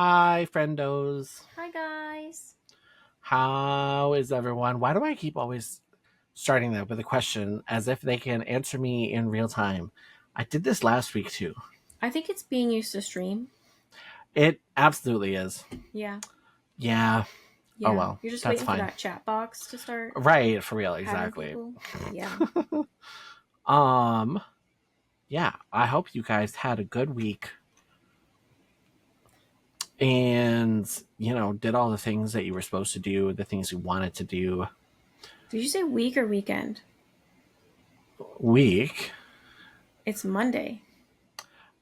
Hi, friendos. Hi, guys. How is everyone? Why do I keep always starting that with a question as if they can answer me in real time? I did this last week too. I think it's being used to stream. It absolutely is. Yeah. Yeah. Oh Yeah. well, You're just that's waiting for fine. that chat box to start Right, for real, having exactly. people. Yeah. Um, yeah, I hope you guys had a good week and, did all the things that you were supposed to do, the things you wanted to do. Did you say week or weekend? Week. It's Monday.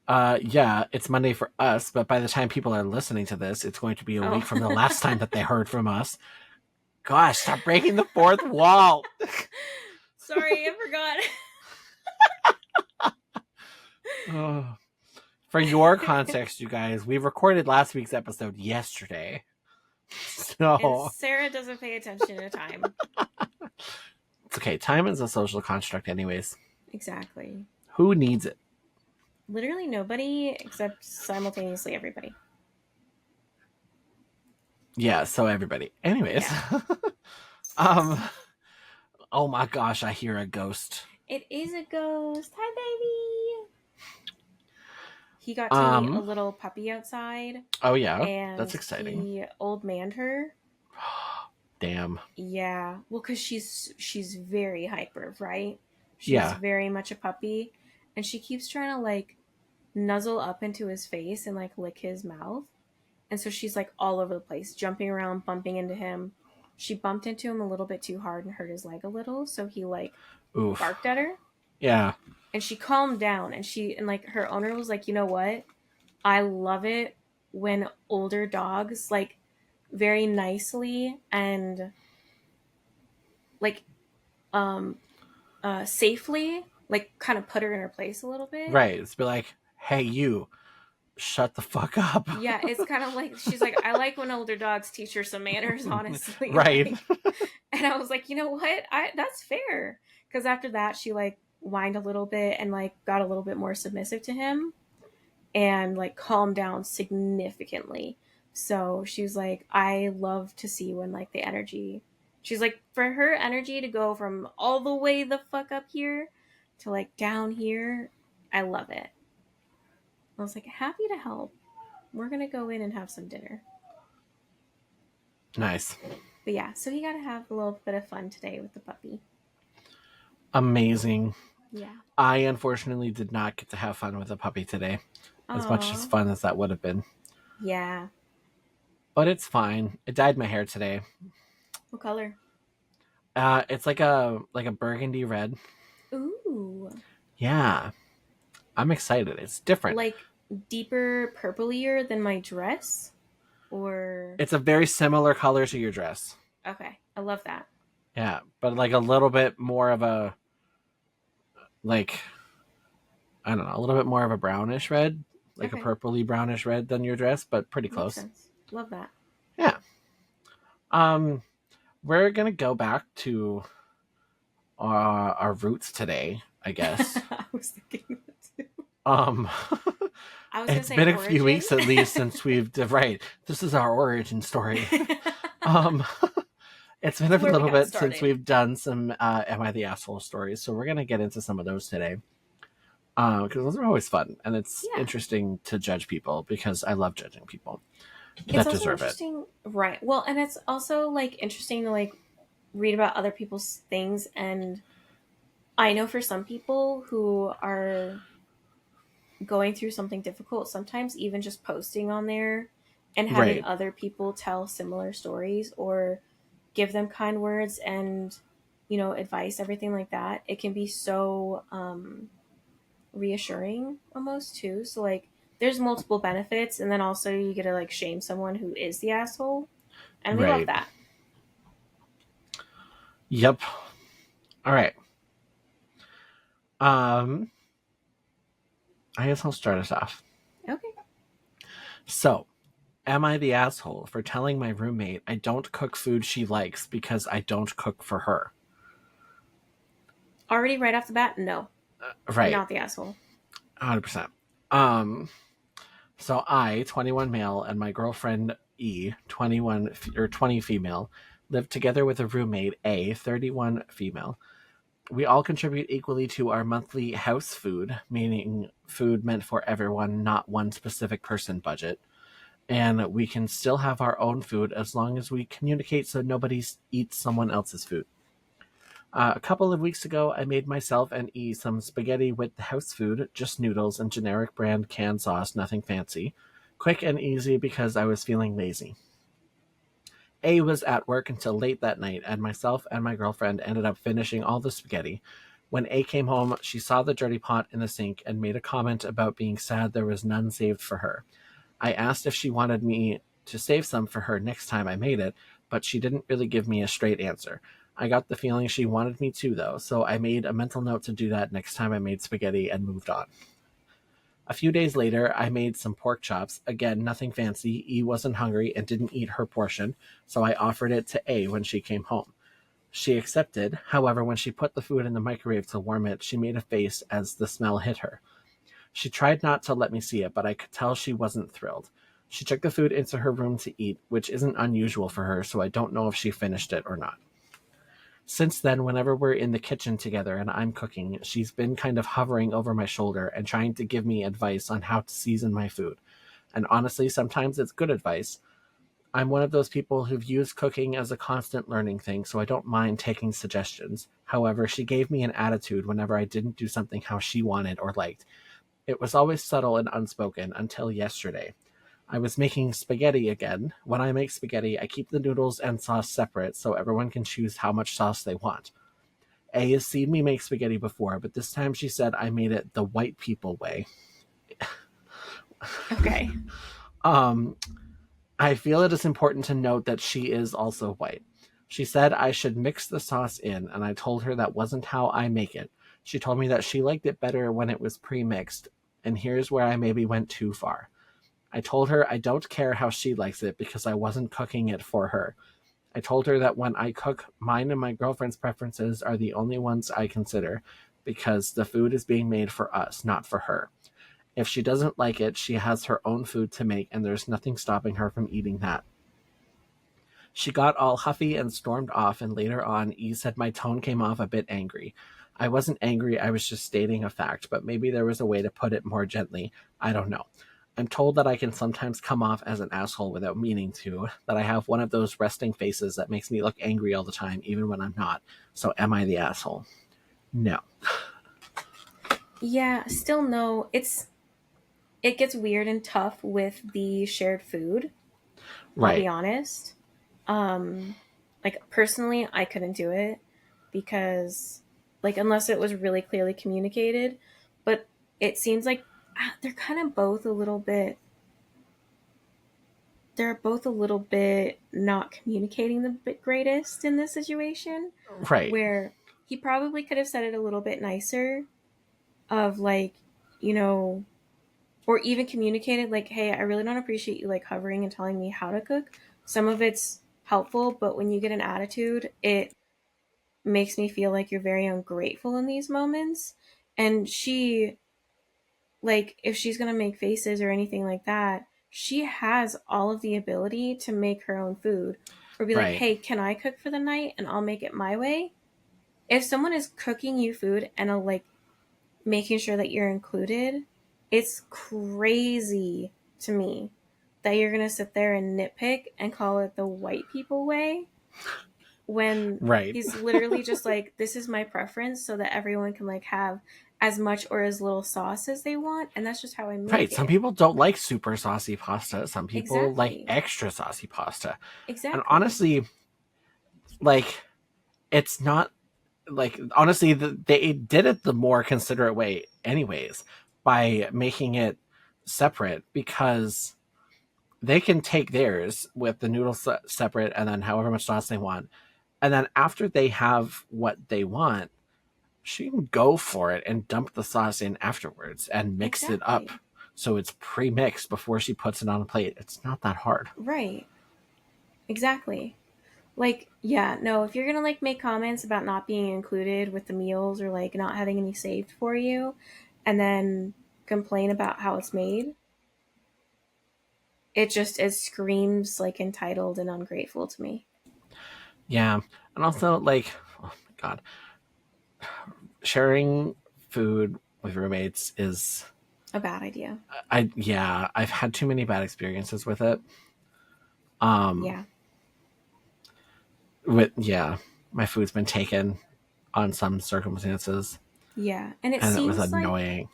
Yeah, it's Monday for us, but by the time people are listening to this, it's going to be a week Oh. from the last time that they heard from us. Gosh, stop breaking the fourth wall. Sorry, I Oh. For your context, you guys, we recorded last week's episode yesterday. And So Sarah doesn't pay attention to time. it's okay. Time is a social construct, anyways. Exactly. Who needs it? Literally nobody except simultaneously everybody. Yeah, so everybody. Anyways. Yeah. um oh my gosh, I hear a ghost. It is a ghost. Hi, baby. He got to meet a little puppy outside. Oh yeah, And that's exciting. he old manned her. Damn. Yeah. Well, because she's very hyper, right? She's Yeah. very much a puppy. And she keeps trying to like nuzzle up into his face and like lick his mouth. And so she's like all over the place, jumping around, bumping into him. She bumped into him a little bit too hard and hurt his leg a little, so he like Oof. barked at her. Yeah. And she calmed down and like her owner was like, "You know what? I love it when older dogs like very nicely and like safely like kind of put her in her place a little bit." Right. It's be like, hey, you, shut the fuck up. Yeah, it's kind of like she's like, I like when older dogs teach her some manners, honestly. Right. Like, and I was like, you know what? That's fair. Because after that, she like whined a little bit and like got a little bit more submissive to him and like calmed down significantly. So she was like, I love to see when like the energy. She's like, for her energy to go from all the way the fuck up here to like down here, I love it. I was like, happy to help. We're gonna go in and have some dinner. Nice. But yeah, so he got to have a little bit of fun today with the puppy. Amazing. Yeah. I unfortunately did not get to have fun with the puppy today, as much as fun as that would have been. Yeah. But it's fine. It dyed my hair today. What color? It's like a burgundy red. Ooh. Yeah. I'm excited. It's different. Like deeper purplier than my dress? Or It's a very similar color to your dress. okay. I love that. Yeah, but like a little bit more of a like I don't know, a little bit more of a brownish red, like Okay. a purpley brownish red than your dress, but pretty Makes close. sense. Love that. Yeah. We're gonna go back to our roots today, I guess. I was thinking that too. I was It's gonna say been a origin. few weeks at least since we've right. This is our origin story. It's been a little bit since we've done some Am I the Asshole stories, so we're gonna get into some of those today. Because those are always fun, and it's interesting to judge people because I love judging people that deserve it. Right. Well, and it's also like interesting to like read about other people's things, and I know for some people who are going through something difficult, sometimes even just posting on there and having other people tell similar stories or give them kind words and advice, everything like that, it can be so reassuring almost too. So like there's multiple benefits, and then also you get to like shame someone who is the asshole, and we love that. Yep. All right. I guess I'll start us off. Okay. So, am I the asshole for telling my roommate I don't cook food she likes because I don't cook for her? Already right off the bat, no. Right. You're not the asshole. 100%. So I, 21 male, and my girlfriend E, 20 female, lived together with a roommate A, 31 female. We all contribute equally to our monthly house food, meaning food meant for everyone, not one specific person budget. And we can still have our own food as long as we communicate so nobody eats someone else's food. A couple of weeks ago, I made myself and E some spaghetti with the house food, just noodles and generic brand canned sauce, nothing fancy. Quick and easy because I was feeling lazy. A was at work until late that night, and myself and my girlfriend ended up finishing all the spaghetti. When A came home, she saw the dirty pot in the sink and made a comment about being sad there was none saved for her. I asked if she wanted me to save some for her next time I made it, but she didn't really give me a straight answer. I got the feeling she wanted me to, though, so I made a mental note to do that next time I made spaghetti and moved on. A few days later, I made some pork chops. Again, nothing fancy. E wasn't hungry and didn't eat her portion, so I offered it to A when she came home. She accepted. However, when she put the food in the microwave to warm it, she made a face as the smell hit her. She tried not to let me see it, but I could tell she wasn't thrilled. She took the food into her room to eat, which isn't unusual for her, so I don't know if she finished it or not. Since then, whenever we're in the kitchen together and I'm cooking, she's been kind of hovering over my shoulder and trying to give me advice on how to season my food. And honestly, sometimes it's good advice. I'm one of those people who've used cooking as a constant learning thing, so I don't mind taking suggestions. However, she gave me an attitude whenever I didn't do something how she wanted or liked. It was always subtle and unspoken until yesterday. I was making spaghetti again. When I make spaghetti, I keep the noodles and sauce separate so everyone can choose how much sauce they want. A has seen me make spaghetti before, but this time she said I made it the white people way. Okay. Um, I feel it is important to note that she is also white. She said I should mix the sauce in, and I told her that wasn't how I make it. She told me that she liked it better when it was pre-mixed, and here's where I maybe went too far. I told her I don't care how she likes it because I wasn't cooking it for her. I told her that when I cook, mine and my girlfriend's preferences are the only ones I consider because the food is being made for us, not for her. If she doesn't like it, she has her own food to make, and there's nothing stopping her from eating that. She got all huffy and stormed off, and later on, E said my tone came off a bit angry. I wasn't angry, I was just stating a fact, but maybe there was a way to put it more gently. I don't know. I'm told that I can sometimes come off as an asshole without meaning to, that I have one of those resting faces that makes me look angry all the time, even when I'm not. So am I the asshole? No. Yeah, still no. It gets weird and tough with the shared food. I'll be Right. honest. Um like personally, I couldn't do it because like unless it was really clearly communicated, but it seems like they're kind of both a little bit they're both a little bit not communicating the greatest in this situation Right. where he probably could have said it a little bit nicer of like, you know, or even communicated like, hey, I really don't appreciate you like hovering and telling me how to cook. Some of it's helpful, but when you get an attitude, it makes me feel like you're very ungrateful in these moments. And she, like, if she's going to make faces or anything like that, she has all of the ability to make her own food or be like, Right. hey, can I cook for the night and I'll make it my way? If someone is cooking you food and like making sure that you're included, it's crazy to me that you're going to sit there and nitpick and call it the white people way when Right. he's literally just like, this is my preference so that everyone can like have as much or as little sauce as they want, and that's just how I Right. make Some it. people don't like super saucy pasta. Some people like Exactly. extra saucy pasta. And Exactly. honestly, like, it's not like, honestly, they did it the more considerate way, anyways, by making it separate because they can take theirs with the noodles separate and then however much sauce they want. And then after they have what they want, she can go for it and dump the sauce in afterwards and mix it up Exactly. so it's pre-mixed before she puts it on a plate. It's not that hard. Right. Exactly. Like, yeah, no, if you're gonna like make comments about not being included with the meals or like not having any saved for you and then complain about how it's made, it screams like entitled and ungrateful to me. Yeah. And also, like, oh my God, sharing food with roommates is A bad idea. I've had too many bad experiences with it. Yeah. My food's been taken on some circumstances, Yeah. And it and it was seems like, annoying.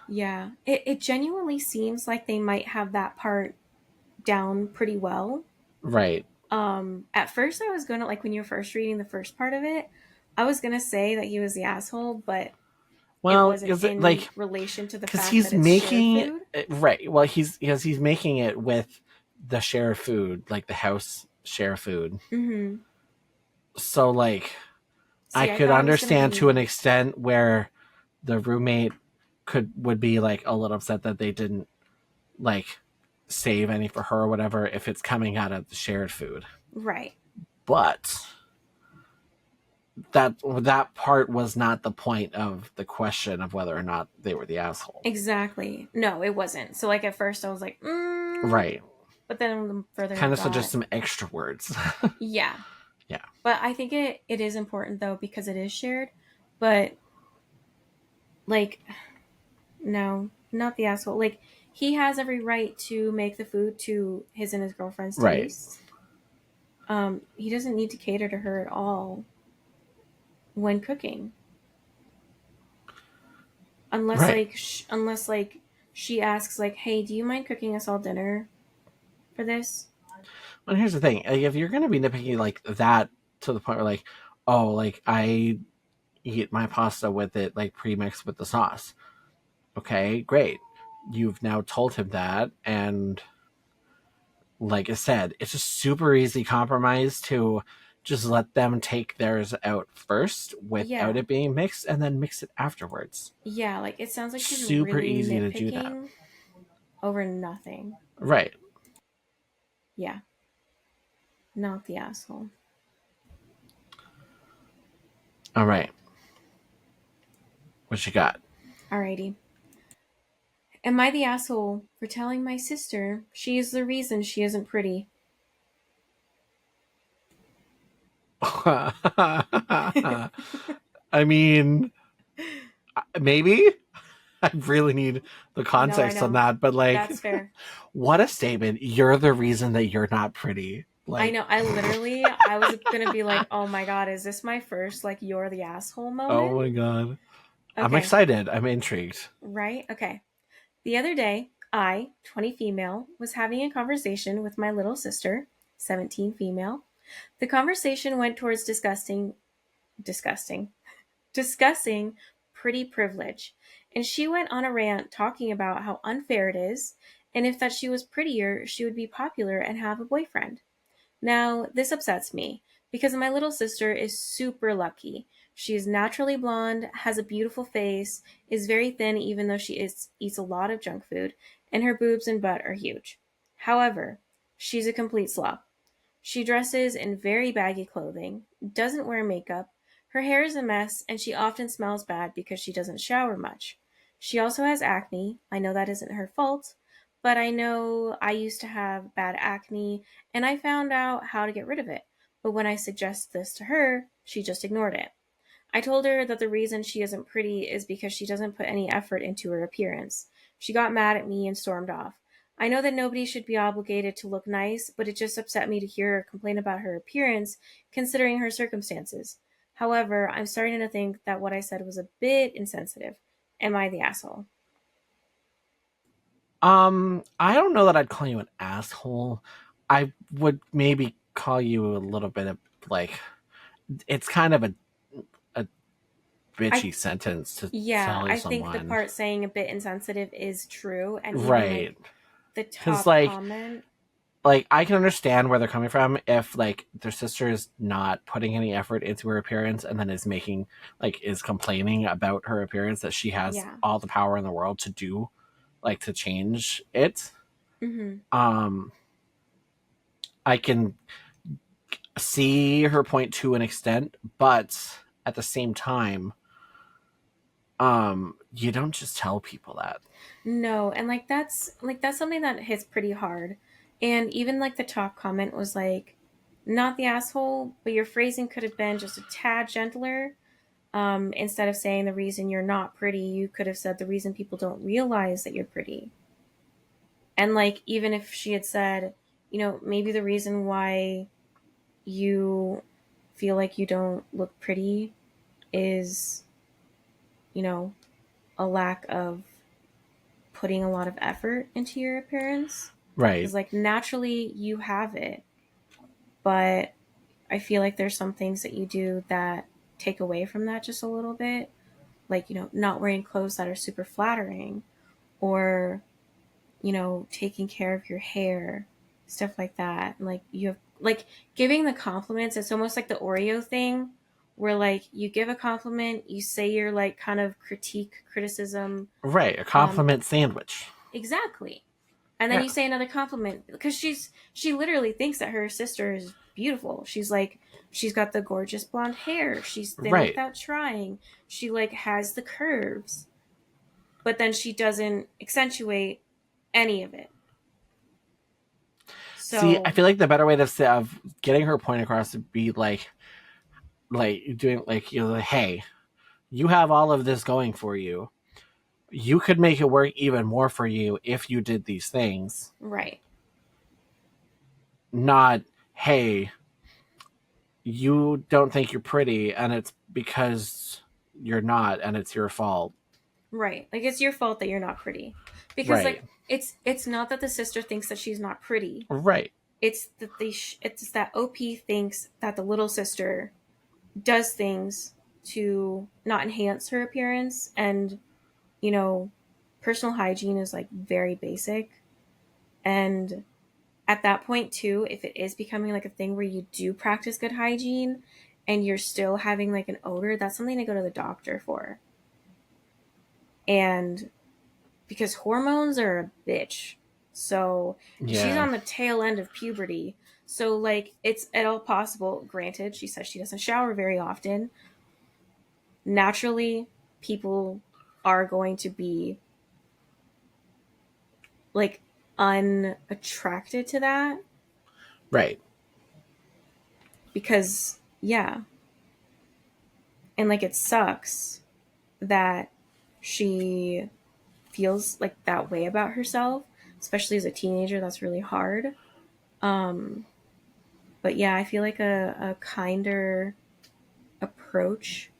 yeah, it genuinely seems like they might have that part down pretty well. Right. At first I was gonna, like, when you were first reading the first part of it, I was gonna say that he was the asshole, but it Well, wasn't is it in like relation to the because fact he's that it's shared making food. it right? Well, he's making it with the share food, like the house share food. Mm-hmm. So like, I See, I could thought it was gonna understand to an be, extent where the roommate would be like a little upset that they didn't like save any for her or whatever if it's coming out of the shared food. right. But that part was not the point of the question of whether or not they were the asshole. Exactly. No, it wasn't. So like at first I was like, Right. but then the further Kind it of so just got, some extra words. yeah. Yeah. But I think it is important though because it is shared. But like, no, not the asshole. Like, he has every right to make the food to his and his girlfriend's Right. tastes. He doesn't need to cater to her at all when cooking, unless Right. like unless like she asks like, "Hey, do you mind cooking us all dinner for this?" Well, here's the thing: like, if you're going to be nitpicky like that to the point where, like, oh, like I eat my pasta with it like pre-mixed with the sauce. Okay, great. You've now told him that, and like I said, it's a super easy compromise to just let them take theirs out first without Yeah, it being mixed, and then mix it afterwards. yeah. Like it sounds like she's Super really easy to do that. nitpicking over nothing. Right. Yeah, not the asshole. All right. What you got? Alrighty. Am I the asshole for telling my sister she is the reason she isn't pretty? I mean, maybe. I really need the No, I context on know. that, but like, That's fair. what a statement. You're the reason that you're not pretty. I Like, know. I was gonna be like, oh my god, is this my first like you're the asshole oh moment? my God. I'm Okay, excited. I'm intrigued. right? Okay. The other day, I, 20 female, was having a conversation with my little sister, 17 female. The conversation went towards disgusting, discussing pretty privilege. And she went on a rant talking about how unfair it is, and if that she was prettier, she would be popular and have a boyfriend. Now, this upsets me because my little sister is super lucky. She is naturally blonde, has a beautiful face, is very thin even though eats a lot of junk food, and her boobs and butt are huge. However, she's a complete slop. She dresses in very baggy clothing, doesn't wear makeup, her hair is a mess, and she often smells bad because she doesn't shower much. She also has acne. I know that isn't her fault, but I know I used to have bad acne and I found out how to get rid of it. But when I suggested this to her, she just ignored it. I told her that the reason she isn't pretty is because she doesn't put any effort into her appearance. She got mad at me and stormed off. I know that nobody should be obligated to look nice, but it just upset me to hear her complain about her appearance, considering her circumstances. However, I'm starting to think that what I said was a bit insensitive. Am I the asshole? I don't know that I'd call you an asshole. I would maybe call you a little bit of like, it's kind of a I bitchy sentence to Yeah, tell I think the someone. part saying a bit insensitive is true, and even like Right. the Because top comment. like I can understand where they're coming from if like their sister is not putting any effort into her appearance and then is complaining about her appearance that she has Yeah. all the power in the world to do like to change it. Mhm. um I can see her point to an extent, but at the same time, you don't just tell people that. No, and like that's something that hits pretty hard And even like the top comment was like, not the asshole, but your phrasing could have been just a tad gentler. Instead of saying the reason you're not pretty, you could have said the reason people don't realize that you're pretty. And like, even if she had said, maybe the reason why you feel like you don't look pretty is, you know, a lack of putting a lot of effort into your appearance. Right. Because, like, naturally you have it, but I feel like there's some things that you do that take away from that just a little bit. Like, not wearing clothes that are super flattering, or, taking care of your hair, stuff like that. And, like, you have, like, giving the compliments, it's almost like the Oreo thing where, like, you give a compliment, you say your, like, kind of criticism. Right. A compliment sandwich. Exactly. And then Yeah. you say another compliment because she literally thinks that her sister is beautiful. She's like, she's got the gorgeous blonde hair. She's thin Right. without trying. She like has the curves. But then she doesn't accentuate any of it. See, I So, feel like the better way of getting her point across would be like doing like, hey, you have all of this going for you. You could make it work even more for you if you did these things. right. Not, hey, you don't think you're pretty and it's because you're not and it's your fault. Right. Like it's your fault that you're not pretty. Because Right. like it's not that the sister thinks that she's not pretty. Right. It's that it's that OP thinks that the little sister does things to not enhance her appearance, and personal hygiene is like very basic. And at that point too, if it is becoming like a thing where you do practice good hygiene and you're still having like an odor, that's something to go to the doctor for. And because hormones are a bitch, so she's Yeah. on the tail end of puberty, so like it's at all possible. Granted, she says she doesn't shower very often. Naturally, people are going to be like unattracted to that Right. because yeah, and like it sucks that she feels like that way about herself, especially as a teenager. That's really hard. um but yeah, I feel like a kinder approach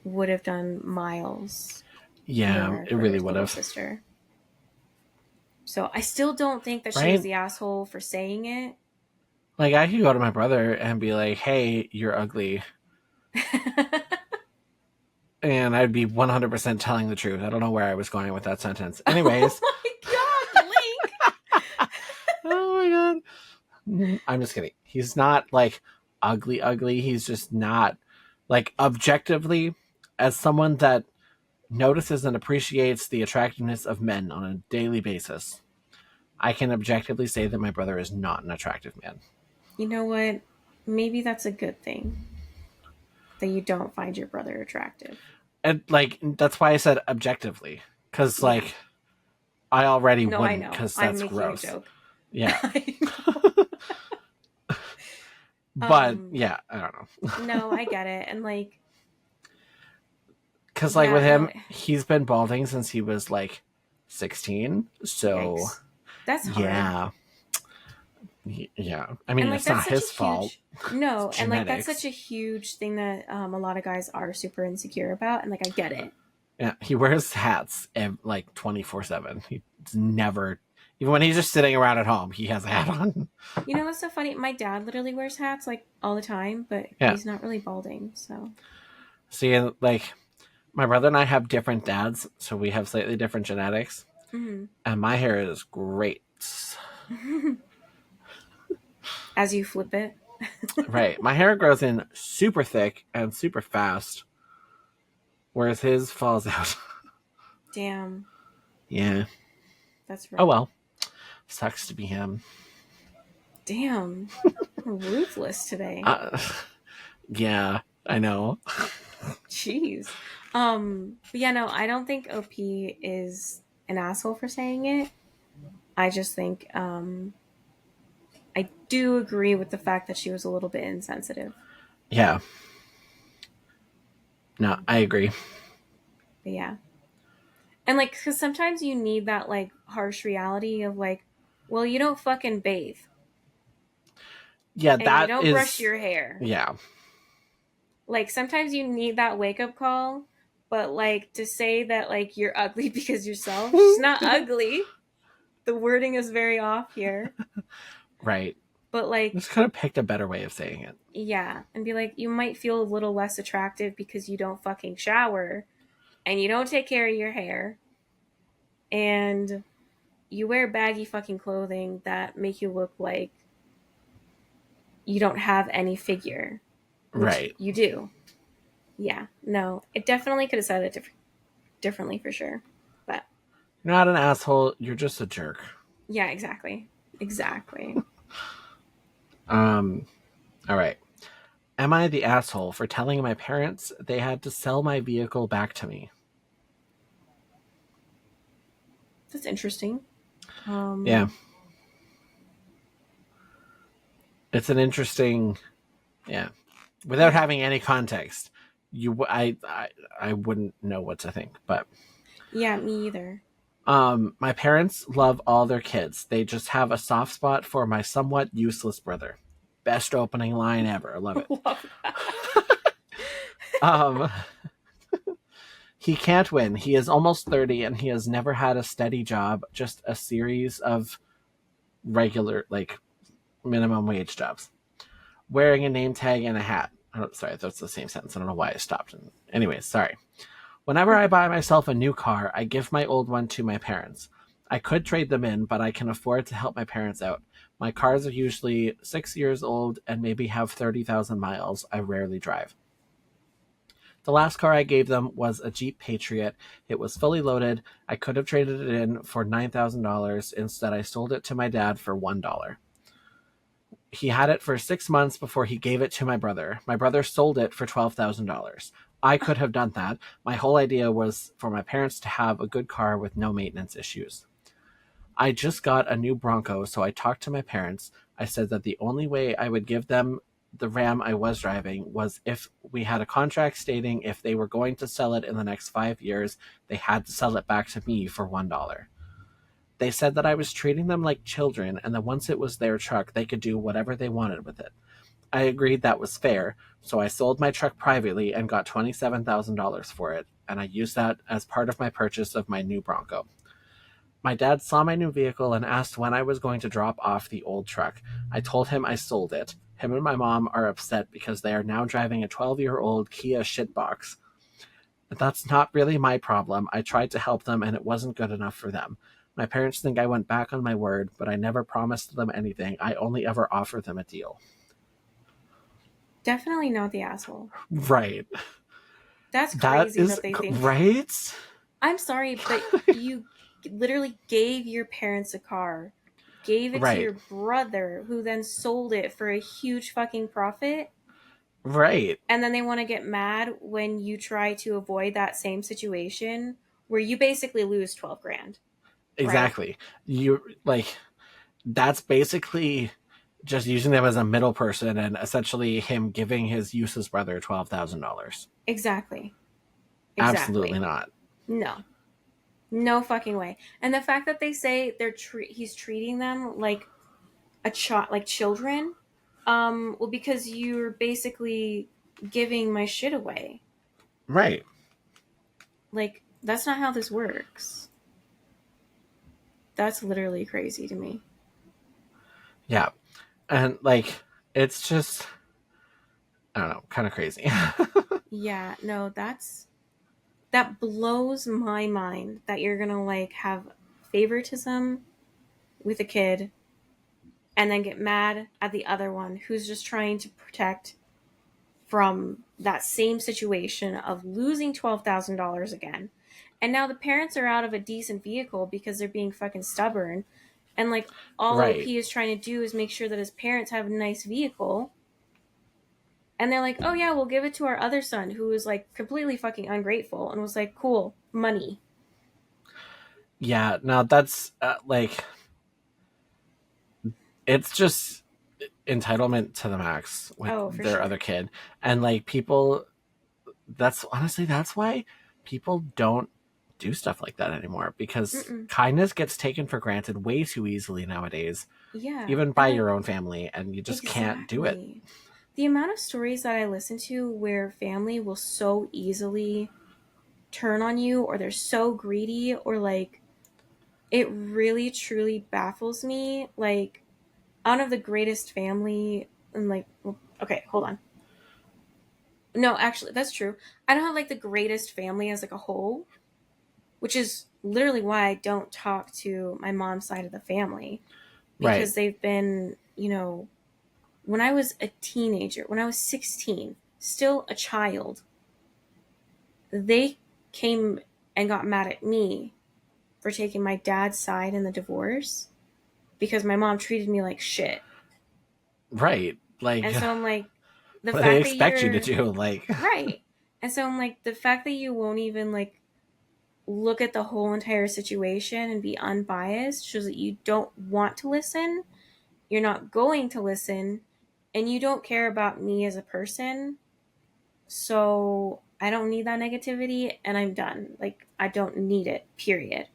would have done miles Yeah, more it for her really would little have. sister. So I still don't think that she was Right? the asshole for saying it. Like, I could go to my brother and be like, hey, you're ugly. And I'd be 100% telling the truth. I don't know where I was going with that sentence. Anyways. Oh my god, Link! Oh my god. I'm just kidding. He's not like ugly. He's just not like objectively, as someone that notices and appreciates the attractiveness of men on a daily basis. I can objectively say that my brother is not an attractive man. You know what? Maybe that's a good thing that you don't find your brother attractive. And like that's why I said objectively, because Yeah. like I already No, I wouldn't, know. because I'm that's making a gross. joke. Yeah. I know. But yeah, I don't know. No, I get it. And like, Because like yeah, with no, him, he's been balding since he was like 16. So yikes. That's hard. yeah. Yeah. I And mean, like it's that's not such a his fault. huge no, It's and like that's such genetics. a huge thing that a lot of guys are super insecure about, and like I get it. Yeah, he wears hats like 24/7. He's never, even when he's just sitting around at home, he has a hat on. You know what's so funny? My dad literally wears hats like all the time, but Yeah. he's not really balding, so See, like my brother and I have different dads, so we have slightly different genetics. mm-hmm. And my hair is great. As you flip it. Right. My hair grows in super thick and super fast, whereas his falls out. Damn, Yeah. that's Oh rough. well. Sucks to be him. Damn, ruthless today. Yeah, I know. Jeez. But yeah, no, I don't think OP is an asshole for saying it. I just think I do agree with the fact that she was a little bit insensitive. Yeah. No, I agree. But yeah. And like, because sometimes you need that like harsh reality of like, well, you don't fucking bathe Yeah, and you that don't brush is, your hair. yeah. Like, sometimes you need that wake up call, but like to say that like you're ugly because yourself, she's not ugly. The wording is very off here. Right. But like, Just could have picked a better way of saying it. yeah, and be like, you might feel a little less attractive because you don't fucking shower and you don't take care of your hair and you wear baggy fucking clothing that make you look like you don't have any figure, which Right. you do. Yeah, no, it definitely could have said it differently for sure. But You're not an asshole. You're just a jerk. yeah, exactly. Exactly. All right. Am I the asshole for telling my parents they had to sell my vehicle back to me? That's interesting. Yeah. It's an interesting, yeah. Without Yeah. having any context, I wouldn't know what to think. But Yeah, me either. my parents love all their kids. They just have a soft spot for my somewhat useless brother. Best opening line ever. I love it. Love that. Um, he can't win. He is almost 30 and he has never had a steady job, just a series of regular, like, minimum wage jobs. Wearing a name tag and a hat. Oh, sorry, that's the same sentence. I don't know why I stopped. Anyways, sorry. Whenever I buy myself a new car, I give my old one to my parents. I could trade them in, but I can afford to help my parents out. My cars are usually 6 years old and maybe have 30,000 miles. I rarely drive. The last car I gave them was a Jeep Patriot. It was fully loaded. I could have traded it in for $9,000. Instead, I sold it to my dad for $1. He had it for 6 months before he gave it to my brother. My brother sold it for $12,000. I could have done that. My whole idea was for my parents to have a good car with no maintenance issues. I just got a new Bronco, so I talked to my parents. I said that the only way I would give them the Ram I was driving was if we had a contract stating if they were going to sell it in the next 5 years, they had to sell it back to me for $1. They said that I was treating them like children and that once it was their truck, they could do whatever they wanted with it. I agreed that was fair, so I sold my truck privately and got $27,000 for it, and I used that as part of my purchase of my new Bronco. My dad saw my new vehicle and asked when I was going to drop off the old truck. I told him I sold it. Him and my mom are upset because they are now driving a 12-year-old Kia shitbox. But that's not really my problem. I tried to help them and it wasn't good enough for them. My parents think I went back on my word, but I never promised them anything. I only ever offered them a deal. Definitely not the asshole. Right. That's That crazy is that they think. right. I'm sorry, but you literally gave your parents a car, gave it to Right. your brother, who then sold it for a huge fucking profit. Right. And then they want to get mad when you try to avoid that same situation where you basically lose 12 grand, right? Exactly. You like that's basically just using them as a middle person and essentially him giving his useless brother $12,000. Exactly. Absolutely Exactly. not. No. No fucking way. And the fact that they say he's treating them like a child, like children, well, because you're basically giving my shit away. Right. Like, that's not how this works. That's literally crazy to me. Yeah. And like it's just I don't know, kind of crazy. Yeah, no, that blows my mind that you're gonna like have favoritism with a kid and then get mad at the other one who's just trying to protect from that same situation of losing $12,000 again. And now the parents are out of a decent vehicle because they're being fucking stubborn. And like all OP Right. is trying to do is make sure that his parents have a nice vehicle. And they're like, oh yeah, we'll give it to our other son who was like completely fucking ungrateful and was like, cool, money. Yeah, no, that's like it's just entitlement to the max with Oh, for their sure. other kid. And like people, that's honestly, that's why people don't do stuff like that anymore, because Mm-mm. kindness gets taken for granted way too easily nowadays, Yeah. even And by like, your own family, and you just can't do it. exactly. The amount of stories that I listen to where family will so easily turn on you, or they're so greedy, or like, it really truly baffles me. Like, I don't have the greatest family, and like, well, okay, hold on. No, actually, that's true. I don't have like the greatest family as like a whole, which is literally why I don't talk to my mom's side of the family, Right. because they've been, when I was a teenager, when I was 16, still a child, they came and got mad at me for taking my dad's side in the divorce because my mom treated me like shit. Right. Like, And so I'm like, the what do they fact that expect you to you're do? Like, right. And so I'm like, the fact that you won't even like look at the whole entire situation and be unbiased shows that you don't want to listen, you're not going to listen, and you don't care about me as a person. So I don't need that negativity and I'm done. Like, I don't need it, period.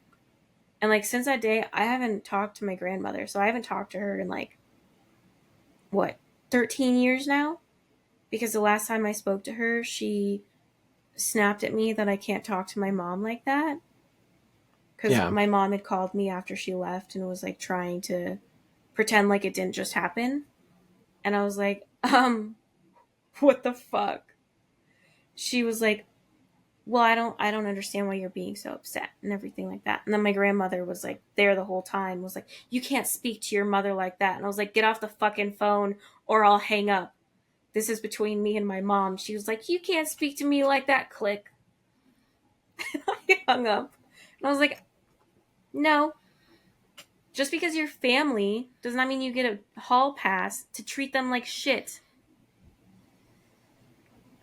And like, since that day, I haven't talked to my grandmother. So I haven't talked to her in like, what, 13 years now? Because the last time I spoke to her, she snapped at me that I can't talk to my mom like that. Because yeah. my mom had called me after she left and was like trying to pretend like it didn't just happen. And I was like, what the fuck? She was like, well, I don't understand why you're being so upset and everything like that. And then my grandmother was like there the whole time, was like, you can't speak to your mother like that. And I was like, get off the fucking phone or I'll hang up. This is between me and my mom. She was like, you can't speak to me like that. Click. I hung up. And I was like, no, just because you're family does not mean you get a hall pass to treat them like shit.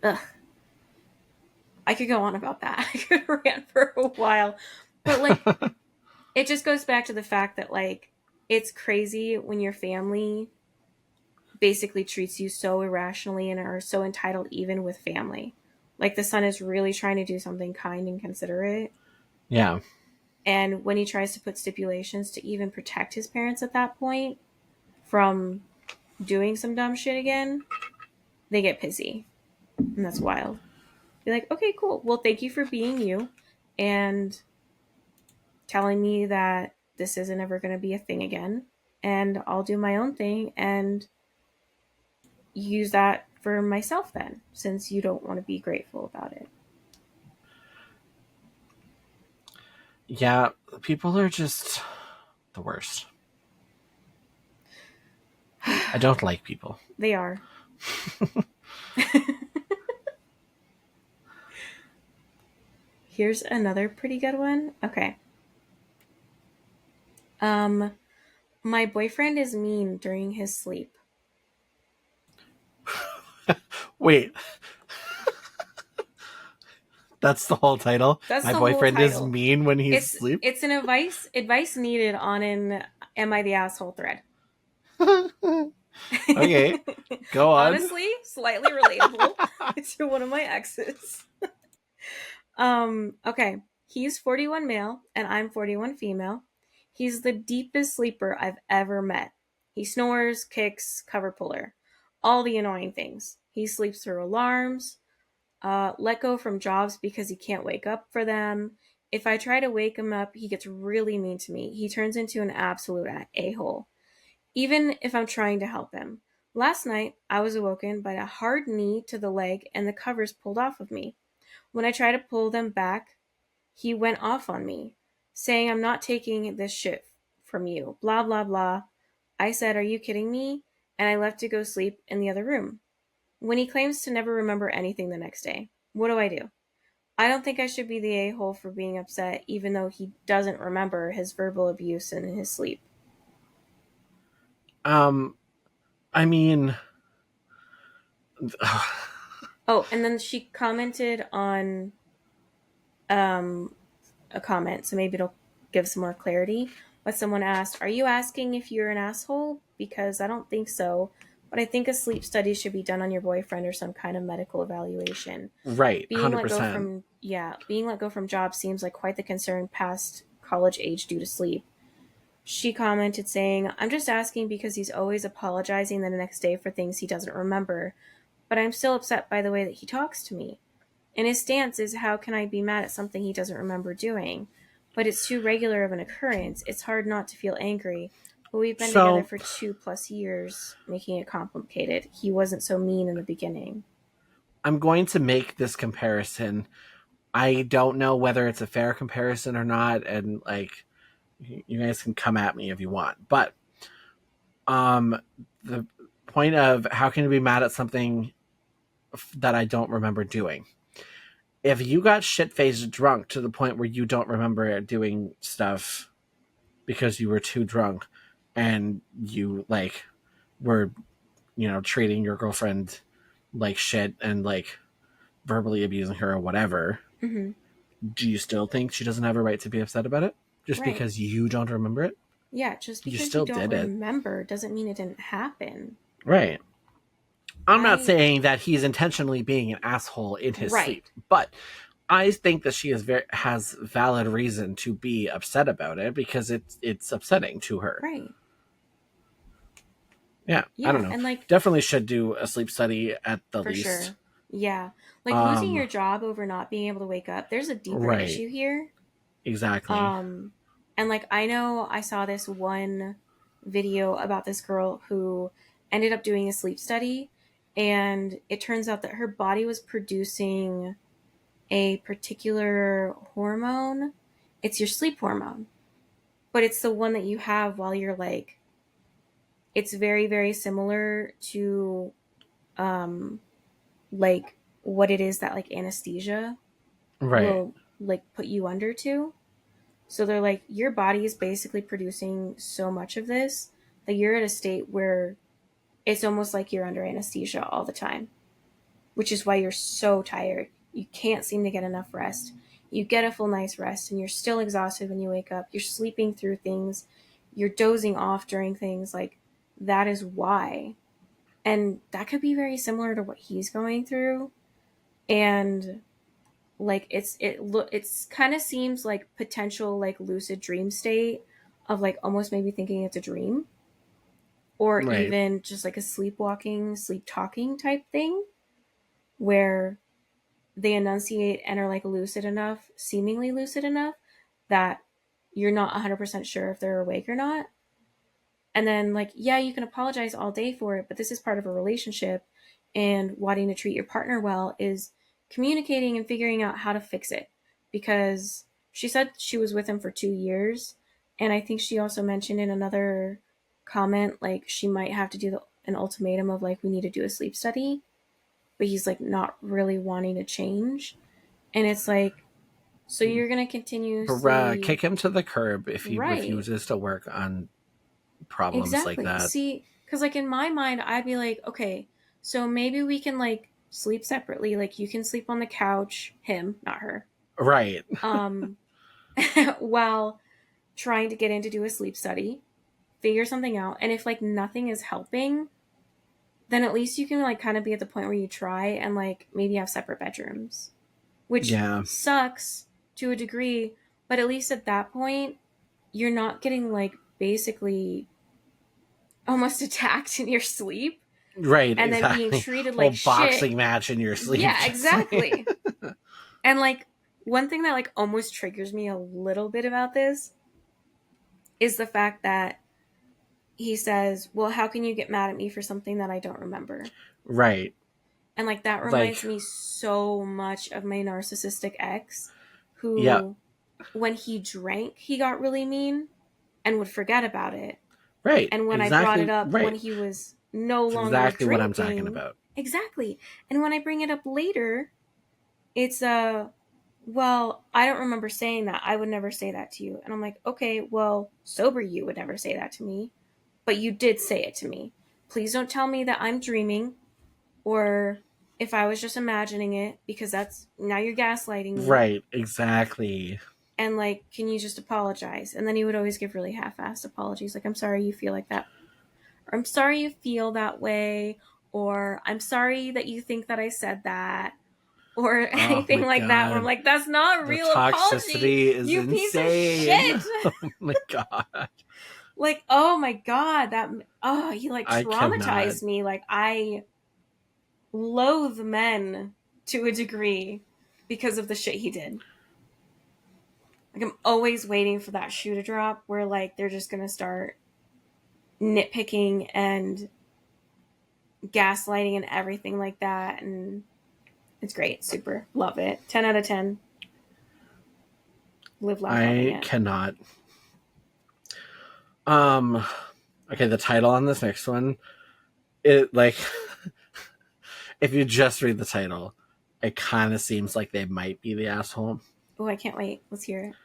Ugh. I could go on about that. I could rant for a while. But like, it just goes back to the fact that like, it's crazy when your family basically treats you so irrationally and are so entitled even with family. Like, the son is really trying to do something kind and considerate, Yeah. and when he tries to put stipulations to even protect his parents at that point from doing some dumb shit again, they get pissy. And that's wild. Be like, okay, cool. Well, thank you for being you and telling me that this isn't ever going to be a thing again. And I'll do my own thing and use that for myself then, since you don't want to be grateful about it. Yeah. People are just the worst. I don't like people. They are. Here's another pretty good one. Okay. Um, my boyfriend is mean during his sleep. Wait, that's the whole title? That's My the whole boyfriend is title. mean when he's It's asleep? it's an advice needed on an Am I the Asshole thread. Okay, go on. Honestly, slightly relatable to one of my exes. Okay. He's 41 male and I'm 41 female. He's the deepest sleeper I've ever met. He snores, kicks, cover puller, all the annoying things. He sleeps through alarms, let go from jobs because he can't wake up for them. If I try to wake him up, he gets really mean to me. He turns into an absolute a-hole, even if I'm trying to help him. Last night, I was awoken by a hard knee to the leg and the covers pulled off of me. When I tried to pull them back, he went off on me, saying, I'm not taking this shit from you, blah, blah, blah. I said, are you kidding me? And I left to go sleep in the other room. When he claims to never remember anything the next day, what do? I don't think I should be the a-hole for being upset, even though he doesn't remember his verbal abuse in his sleep. Um, I mean, Oh, and then she commented on um, a comment, so maybe it'll give some more clarity. But someone asked, are you asking if you're an asshole? Because I don't think so. but I think a sleep study should be done on your boyfriend or some kind of medical evaluation. Right, Being let go 100%. from being let go from job seems like quite the concern past college age due to sleep. She commented saying, I'm just asking because he's always apologizing the next day for things he doesn't remember, but I'm still upset by the way that he talks to me. And his stance is, how can I be mad at something he doesn't remember doing? But it's too regular of an occurrence. It's hard not to feel angry. But we've been together So for 2+ years, making it complicated. He wasn't so mean in the beginning. I'm going to make this comparison. I don't know whether it's a fair comparison or not, and like you guys can come at me if you want. But the point of how can you be mad at something that I don't remember doing? If you got shit-faced drunk to the point where you don't remember doing stuff because you were too drunk and you like were, treating your girlfriend like shit and like verbally abusing her or whatever, Mm-hmm. do you still think she doesn't have a right to be upset about it just Right. because you don't remember it? Yeah, just You because you still don't did it. remember doesn't mean it didn't happen. Right. I'm not I saying that he's intentionally being an asshole in his Right. sleep, but I think that she has valid reason to be upset about it because it's upsetting to her. Right. Yeah, I don't Yeah, know. and like Definitely should do a sleep study at the for least. sure. Yeah. Like losing Um, your job over not being able to wake up, there's a deeper right. issue here. Exactly. Um and like I know I saw this one video about this girl who ended up doing a sleep study, and it turns out that her body was producing a particular hormone. It's your sleep hormone, but it's the one that you have while you're like, it's very very similar to um like what it is that like anesthesia Right. will like put you under to. So they're like, your body is basically producing so much of this that you're at a state where it's almost like you're under anesthesia all the time, which is why you're so tired. You can't seem to get enough rest. You get a full night's rest and you're still exhausted when you wake up. You're sleeping through things. You're dozing off during things. Like, that is why. And that could be very similar to what he's going through. And like it's kind of seems like potential like lucid dream state of like almost maybe thinking it's a dream, or Right. even just like a sleepwalking sleep talking type thing where they enunciate and are like lucid enough, seemingly lucid enough, that you're not 100% sure if they're awake or not. And then, like, yeah, you can apologize all day for it, but this is part of a relationship, and wanting to treat your partner well is communicating and figuring out how to fix it. Because she said she was with him for 2 years, and I think she also mentioned in another comment, like, she might have to do an ultimatum of, like, we need to do a sleep study, but he's, like, not really wanting to change. And it's like, so you're going to continuously. Kick him to the curb if he Right. refuses to work on problems like Exactly. that. See, because like in my mind, I'd be like, okay, so maybe we can like sleep separately. Like you can sleep on the couch, him, not her, Right. um, while trying to get in to do a sleep study, figure something out. And if like nothing is helping, then at least you can like kind of be at the point where you try and like maybe have separate bedrooms, which Yeah. sucks to a degree, but at least at that point, you're not getting like basically almost attacked in your sleep Right, and then being exactly. treated Whole like shit. boxing match in your sleep. Yeah, exactly. And like one thing that like almost triggers me a little bit about this is the fact that he says, "Well, how can you get mad at me for something that I don't remember?" Right. And like that Like, reminds me so much of my narcissistic ex yeah. who when he drank, he got really mean and would forget about it. Right. And when I brought it Exactly. up when Right. he was no It's longer exactly what I'm talking drinking, about. exactly. And when I bring it up later, it's well, I don't remember saying that. I would never say that to you. And I'm like, okay, well, sober you would never say that to me, but you did say it to me. Please don't tell me that I'm dreaming or if I was just imagining it, because that's now you're gaslighting me. Right. Exactly. And like, can you just apologize? And then he would always give really half-assed apologies, like, I'm sorry you feel like that. or I'm sorry you feel that way, or I'm sorry that you think that I said that, or Oh anything my like that, where I'm god. like, that's not a The real apology, toxicity is you piece of insane. shit. Oh my god. Like, oh my god, that, oh, he like I cannot. traumatized me. Like, I loathe men to a degree because of the shit he did. Like, I'm always waiting for that shoe to drop where like they're just gonna start nitpicking and gaslighting and everything like that. And it's great. Super. Love it. 10 out of 10. Live life loving I it. cannot. Um okay, the title on this next one, it like if you just read the title, it kind of seems like they might be the asshole. Oh, I can't wait. Let's hear it.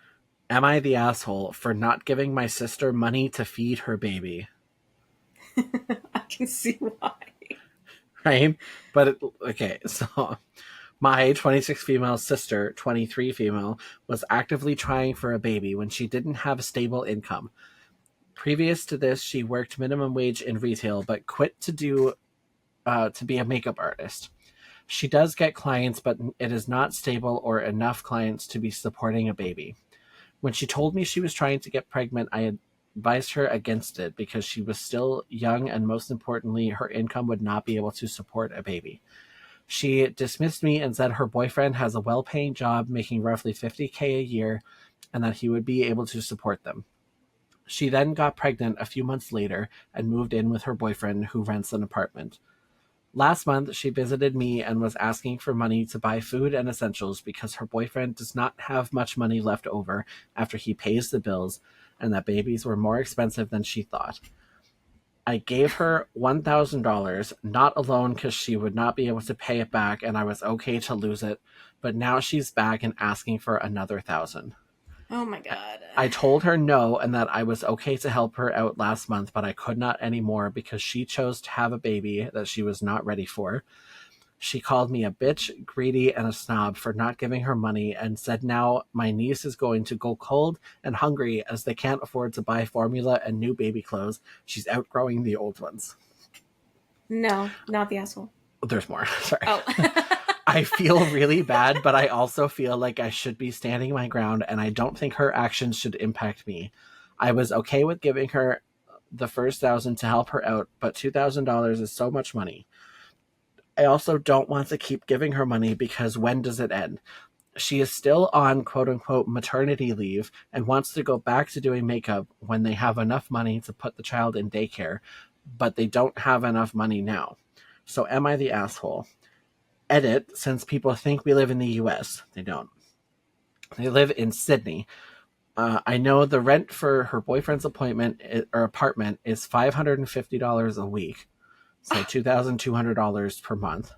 Am I the asshole for not giving my sister money to feed her baby? I can see why. Right? Okay, so my 26 female sister, 23 female, was actively trying for a baby when she didn't have a stable income. Previous to this, she worked minimum wage in retail, but quit to be a makeup artist. She does get clients, but it is not stable or enough clients to be supporting a baby. When she told me she was trying to get pregnant, I advised her against it because she was still young and most importantly, her income would not be able to support a baby. She dismissed me and said her boyfriend has a well paying job making roughly 50K a year and that he would be able to support them. She then got pregnant a few months later and moved in with her boyfriend who rents an apartment. Last month, she visited me and was asking for money to buy food and essentials because her boyfriend does not have much money left over after he pays the bills and that babies were more expensive than she thought. I gave her $1,000, not a loan because she would not be able to pay it back and I was okay to lose it, but now she's back and asking for another 1,000. Oh my god. I told her no and that I was okay to help her out last month, but I could not anymore because she chose to have a baby that she was not ready for. She called me a bitch, greedy, and a snob for not giving her money and said now my niece is going to go cold and hungry as they can't afford to buy formula and new baby clothes. She's outgrowing the old ones. No, not the asshole. There's more. Sorry. Oh. I feel really bad, but I also feel like I should be standing my ground, and I don't think her actions should impact me. I was okay with giving her the first 1,000 to help her out, but $2,000 is so much money. I also don't want to keep giving her money because when does it end? She is still on quote unquote maternity leave and wants to go back to doing makeup when they have enough money to put the child in daycare, but they don't have enough money now. So am I the asshole? Edit, since people think we live in the US. They don't. They live in Sydney. I know the rent for her boyfriend's apartment is $550 a week, so $2,200 per month.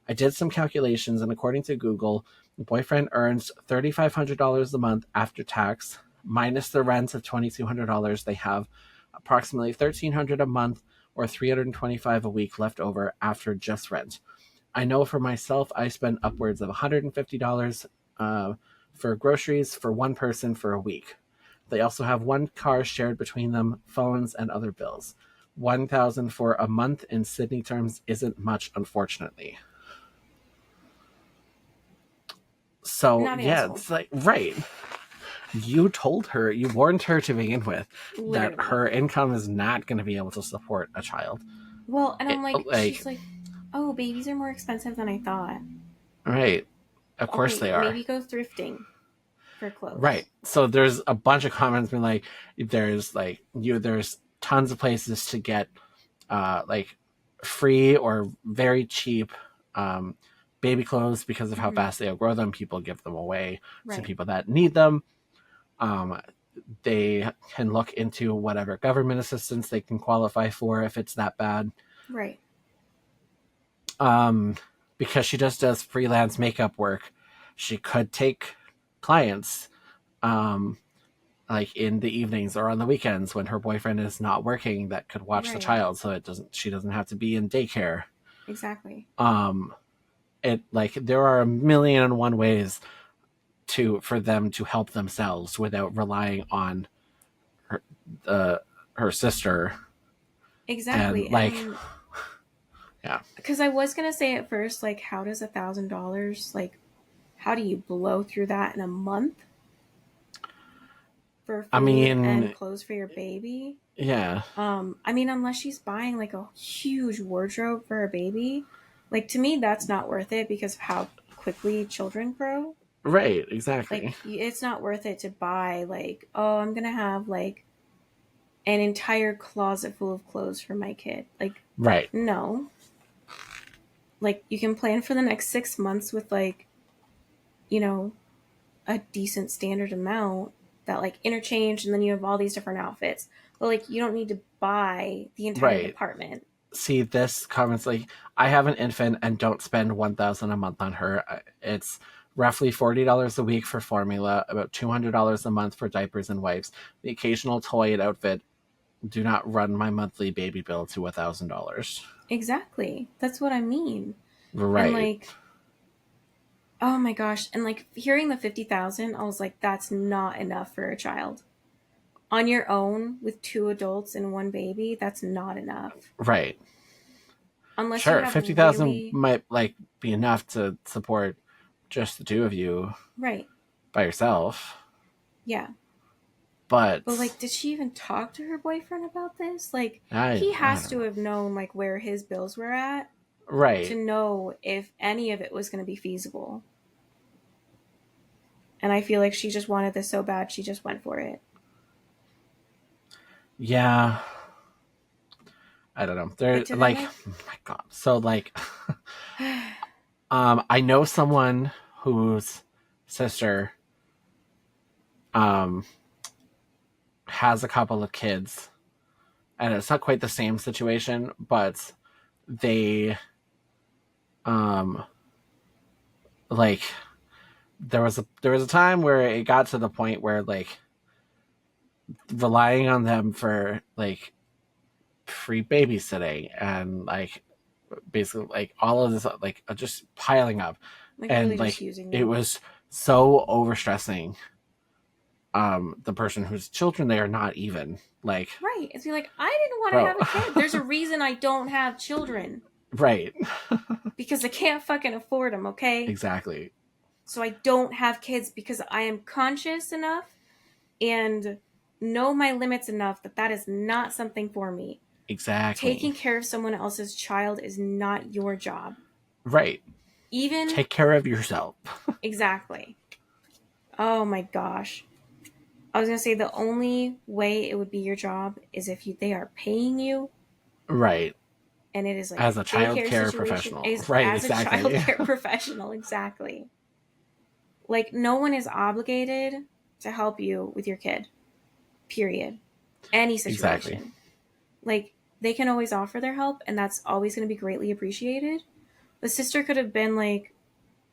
I did some calculations, and according to Google, the boyfriend earns $3,500 a month after tax, minus the rent of $2,200. They have approximately $1,300 a month or $325 a week left over after just rent. I know for myself, I spend upwards of $150 for groceries for one person for a week. They also have one car shared between them, phones, and other bills. 1,000 for a month in Sydney terms isn't much, unfortunately. So, Not the yeah, asshole. it's like, right. You told her, you warned her to begin with that Literally. her income is not going to be able to support a child. Well, and I'm like, Like, she's like, oh, babies are more expensive than I thought. right. Of course Okay, they are. maybe go thrifting for Right. clothes. So there's a bunch of comments being like, there's tons of places to get like free or very cheap um, baby clothes because of how Mm-hmm. fast they outgrow them. People give them away to Right. people that need them. Um, they can look into whatever government assistance they can qualify for if it's that bad. Right. Um, because she just does freelance makeup work, she could take clients um, like in the evenings or on the weekends when her boyfriend is not working that could watch the Right. child so she doesn't have to be in daycare. Exactly. Um, it like there are a million and one ways for them to help themselves without relying on her, her sister Exactly. And like, And yeah. because I was gonna say at first, like, how does $1,000, like, how do you blow through that in a month for I food and mean, clothes for your baby? yeah. I mean, unless she's buying like a huge wardrobe for her baby, like to me, that's not worth it because of how quickly children grow. Right, Like, exactly. it's not worth it to buy, like, oh, I'm gonna have like an entire closet full of clothes for my kid. Like, Right. no. Like, you can plan for the next 6 months with like, you know, a decent standard amount that like interchange, and then you have all these different outfits. But like, you don't need to buy the entire Right. department. See, this comments like, I have an infant and don't spend 1,000 a month on her. It's roughly $40 a week for formula, about $200 a month for diapers and wipes. The occasional toy and outfit do not run my monthly baby bill to $1,000. Exactly. That's what I mean. And Right. like, oh my gosh, and like hearing the 50,000, I was like, that's not enough for a child. On your own with two adults and one baby, that's not enough. Right. Unless you Sure, have 50,000 really might like be enough to support just the two of you right. by yourself, Yeah. But but like, did she even talk to her boyfriend about this? Like, he I has don't to know. have known like where his bills were at to Right. know if any of it was going to be feasible. And I feel like she just wanted this so bad, she just went for it. Yeah. I don't know. But They're to then like, like, oh my god. So like, I know someone whose sister um has a couple of kids, and it's not quite the same situation, but they um like, there was a time where it got to the point where like relying on them for like free babysitting and like basically like all of this like just piling up, like really and just like using it them. was so overstressing the person whose children they are not even like, Right. It's like, I didn't want to bro. have a kid. There's a reason I don't have children. Right. Because I can't fucking afford them, okay? Exactly. So I don't have kids because I am conscious enough and know my limits enough that that is not something for me. Exactly. Taking care of someone else's child is not your job. Right. Even Take care of yourself. exactly. Oh my gosh. I was gonna say the only way it would be your job is if they are paying you, Right. and it is like As a a child daycare care situation, professional. is Right, as a child exactly. care professional. Exactly. Like, no one is obligated to help you with your kid. Period. Any Exactly. situation. Like, they can always offer their help, and that's always going to be greatly appreciated. The sister could have been like,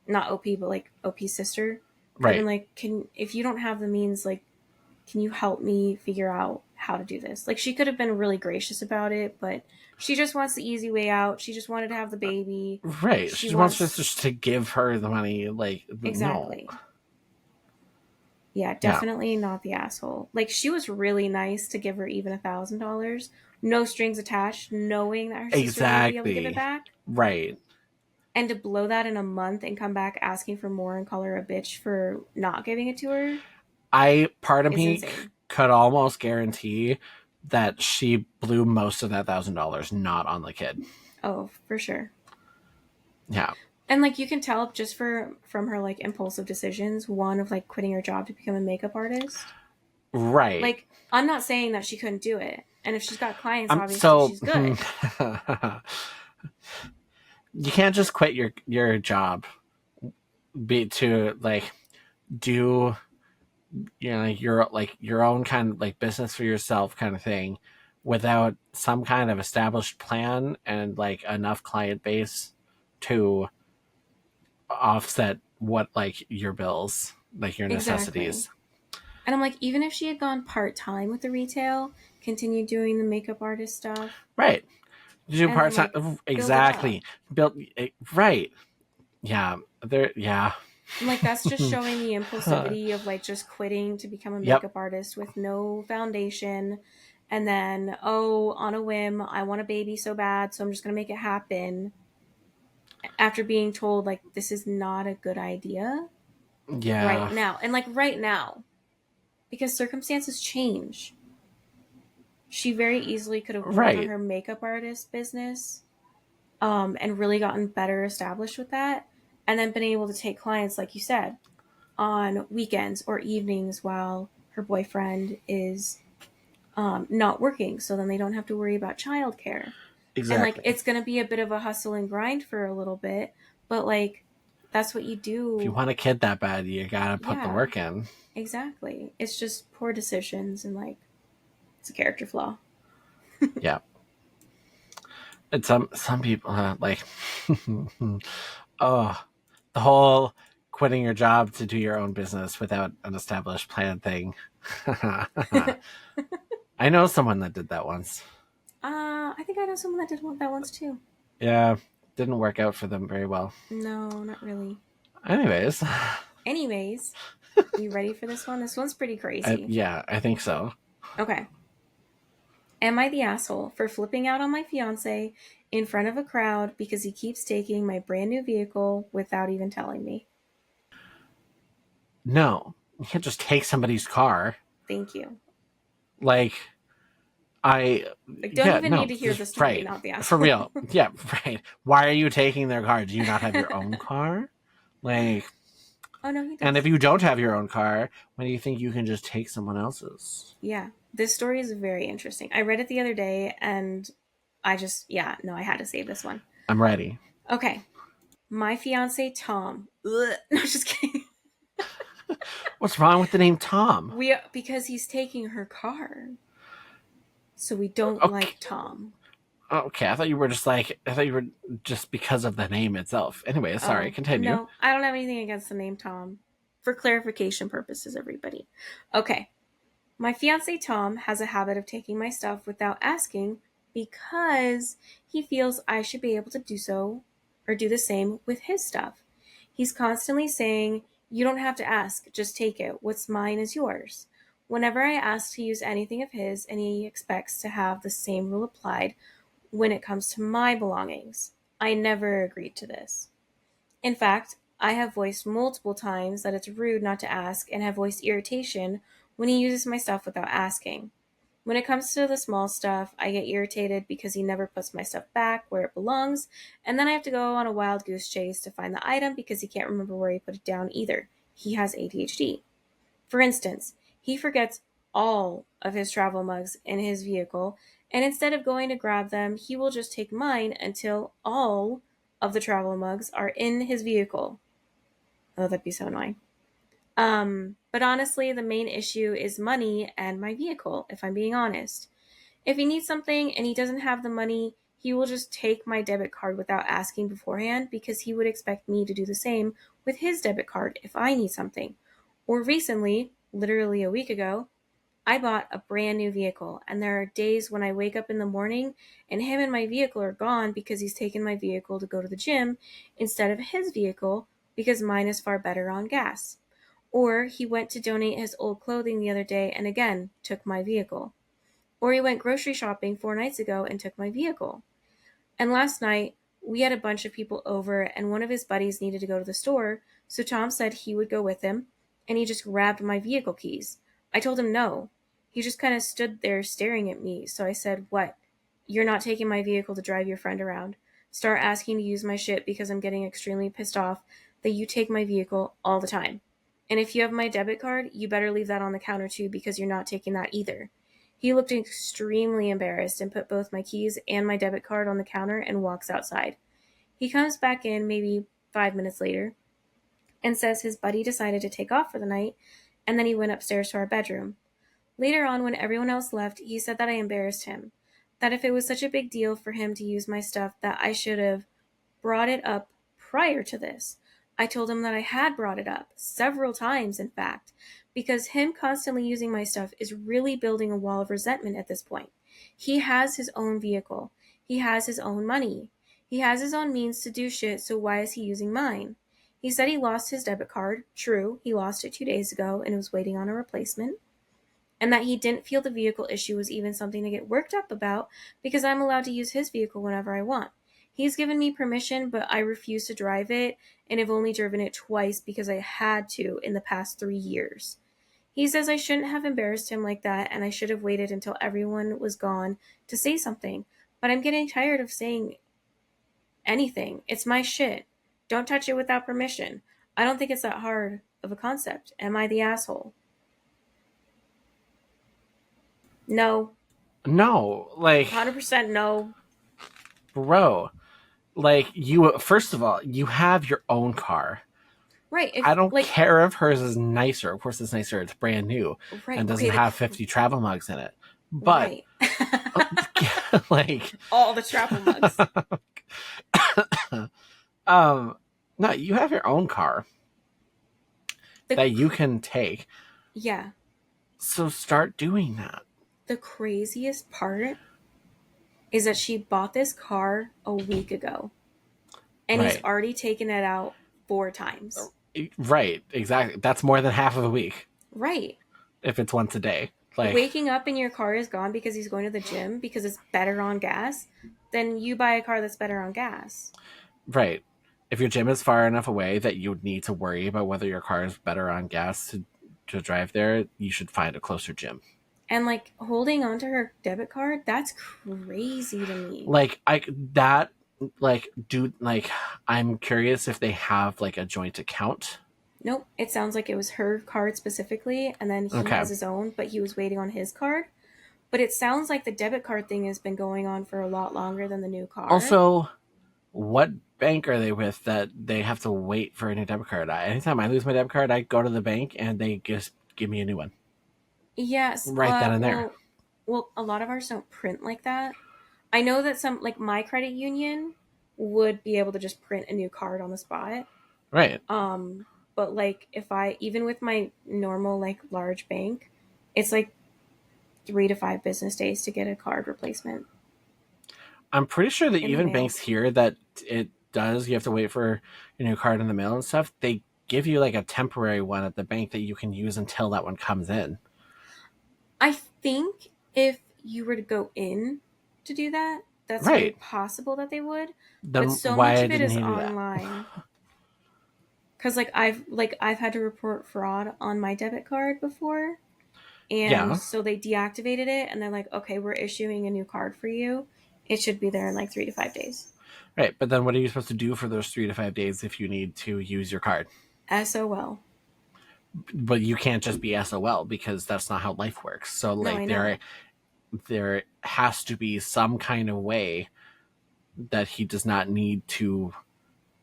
not OP, but like OP's sister could have been Right. like, can, if you don't have the means, like, can you help me figure out how to do this? Like, she could have been really gracious about it, but she just wants the easy way out. She just wanted to have the baby. Right. She She wants us wants just to give her the money. Like, no. exactly. Yeah, Yeah. definitely not the asshole. Like, she was really nice to give her even $1,000, no strings attached, knowing that her sister wouldn't be able to give it Exactly. back, Right. and to blow that in a month and come back asking for more and call her a bitch for not giving it to her Part of is me insane. could almost guarantee that she blew most of that $1,000 not on the kid. Oh, for sure. Yeah. And like, you can tell just from her like impulsive decisions, one of like quitting her job to become a makeup artist. Right. Like, I'm not saying that she couldn't do it, and if she's got clients, obviously So she's good. you can't just quit your job to like do, you know, your own kind of like business for yourself kind of thing without some kind of established plan and like enough client base to offset what like your bills, like your Exactly. necessities. And I'm like, even if she had gone part-time with the retail, continued doing the makeup artist stuff, Right. Do and then part like time. build it up. Exactly. Built. Right. Yeah. There. Yeah. I'm like, that's just showing the impulsivity of like just quitting to become a Yep. makeup artist with no foundation And then, oh, on a whim, I want a baby so bad, so I'm just going to make it happen. After being told, like, this is not a good idea right Yeah. now. And, like, right now, because circumstances change. She very easily could have worked on Right. her makeup artist business, and really gotten better established with that. And then been able to take clients, like you said, on weekends or evenings while her boyfriend is not working. So then they don't have to worry about childcare. And like, Exactly. it's going to be a bit of a hustle and grind for a little bit, but like, that's what you If you do. want a kid that bad, you gotta put the Yeah, work in. exactly. It's just poor decisions and like, it's a character flaw. Yeah. And some people like oh, the whole quitting your job to do your own business without an established plan thing. I know someone that did that once. I think I know someone that did that once too. Yeah, didn't work out for them very well. No, not really. Anyways, Anyways, you ready for this one? This one's pretty crazy. yeah, I think so. Okay. Am I the asshole for flipping out on my fiance in front of a crowd because he keeps taking my brand new vehicle without even telling me? No, you can't just take somebody's car. Thank you. Like, I, Like, don't yeah, even need no, to hear the just story, right. not the For asshole. real. Yeah, right. Why are you taking their car? Do you not have your own car? Like, Oh, no, he and if does. you don't have your own car, when do you think you can just take someone else's? Yeah. This story is very interesting. I read it the other day and yeah, no, I had to save this one. I'm ready. Okay. My fiance, Tom. Ugh. No, just kidding. What's wrong with the name Tom? Because he's taking her car. So we don't Okay. like Tom. Okay, I thought you were just like, I thought you were just because of the name itself. Anyway, sorry, Oh, continue. no, I don't have anything against the name Tom. For clarification purposes, everybody. Okay. My fiance Tom has a habit of taking my stuff without asking because he feels I should be able to do so or do the same with his stuff. He's constantly saying, "You don't have to ask, just take it. What's mine is yours." Whenever I ask to use anything of his, and he expects to have the same rule applied when it comes to my belongings, I never agreed to this. In fact, I have voiced multiple times that it's rude not to ask and have voiced irritation when he uses my stuff without asking. When it comes to the small stuff, I get irritated because he never puts my stuff back where it belongs, and then I have to go on a wild goose chase to find the item because he can't remember where he put it down either. He has ADHD. For instance, he forgets all of his travel mugs in his vehicle, and instead of going to grab them, he will just take mine until all of the travel mugs are in his vehicle. Oh, that'd be so annoying. But honestly, the main issue is money and my vehicle, if I'm being honest. If he needs something and he doesn't have the money, he will just take my debit card without asking beforehand because he would expect me to do the same with his debit card if I need something. Or recently, literally a week ago, I bought a brand new vehicle, and there are days when I wake up in the morning and him and my vehicle are gone because he's taken my vehicle to go to the gym instead of his vehicle because mine is far better on gas. Or he went to donate his old clothing the other day and again took my vehicle. Or he went grocery shopping 4 nights ago and took my vehicle. And last night, we had a bunch of people over, and one of his buddies needed to go to the store, so Tom said he would go with him, and he just grabbed my vehicle keys. I told him no. He just kind of stood there staring at me, so I said, "What? You're not taking my vehicle to drive your friend around. Start asking to use my shit because I'm getting extremely pissed off that you take my vehicle all the time. And if you have my debit card, you better leave that on the counter too because you're not taking that either." He looked extremely embarrassed and put both my keys and my debit card on the counter and walks outside. He comes back in maybe 5 minutes later and says his buddy decided to take off for the night, and then he went upstairs to our bedroom. Later on, when everyone else left, he said that I embarrassed him, that if it was such a big deal for him to use my stuff, that I should have brought it up prior to this. I told him that I had brought it up, several times in fact, because him constantly using my stuff is really building a wall of resentment at this point. He has his own vehicle. He has his own money. He has his own means to do shit, so why is he using mine? He said he lost his debit card. True, he lost it 2 days ago and was waiting on a replacement. and that he didn't feel the vehicle issue was even something to get worked up about because I'm allowed to use his vehicle whenever I want. He's given me permission, but I refuse to drive it and have only driven it twice because I had to in the past 3 years. He says I shouldn't have embarrassed him like that and I should have waited until everyone was gone to say something. But I'm getting tired of saying anything. It's my shit. Don't touch it without permission. I don't think it's that hard of a concept. Am I the asshole? No. No, like, 100% no. bro, like, you, first of all, you have your own car. Right. I don't care if hers is nicer. Of course, it's nicer. It's brand new right. and doesn't Okay, have 50 travel mugs in it. But, right. like, all the travel mugs. no, you have your own car that you can take. Yeah. So start doing that. The craziest part is that she bought this car a week ago. And Right. he's already taken it out 4 times. Right, exactly. That's more than half of a week. Right. If it's once a day. Like, waking up and your car is gone because he's going to the gym because it's better on gas, then you buy a car that's better on gas. Right. If your gym is far enough away that you would need to worry about whether your car is better on gas to drive there, you should find a closer gym. And like holding onto her debit card, that's crazy to me. Like, I'm curious if they have like a joint account. Nope. It sounds like it was her card specifically, and then he has his own, but he was waiting on his card. But it sounds like the debit card thing has been going on for a lot longer than the new car. Also, what bank are they with that they have to wait for a new debit card? Anytime I lose my debit card, I go to the bank and they just give me a new one. Yes. Right then and there. Well, a lot of ours don't print like that. I know that some, like my credit union, would be able to just print a new card on the spot. Right. But like if even with my normal like large bank, it's like 3 to 5 business days to get a card replacement. I'm pretty sure that even banks here that it does, you have to wait for your new card in the mail and stuff. They give you like a temporary one at the bank that you can use until that one comes in. I think if you were to go in to do that, that's very possible that they would. Then but so much of it is online. Because I've had to report fraud on my debit card before, and so they deactivated it, and they're like, okay, we're issuing a new card for you. It should be there in like 3 to 5 days. Right, but then what are you supposed to do for those 3 to 5 days if you need to use your card? SOL. But you can't just be SOL because that's not how life works. So like there has to be some kind of way that he does not need to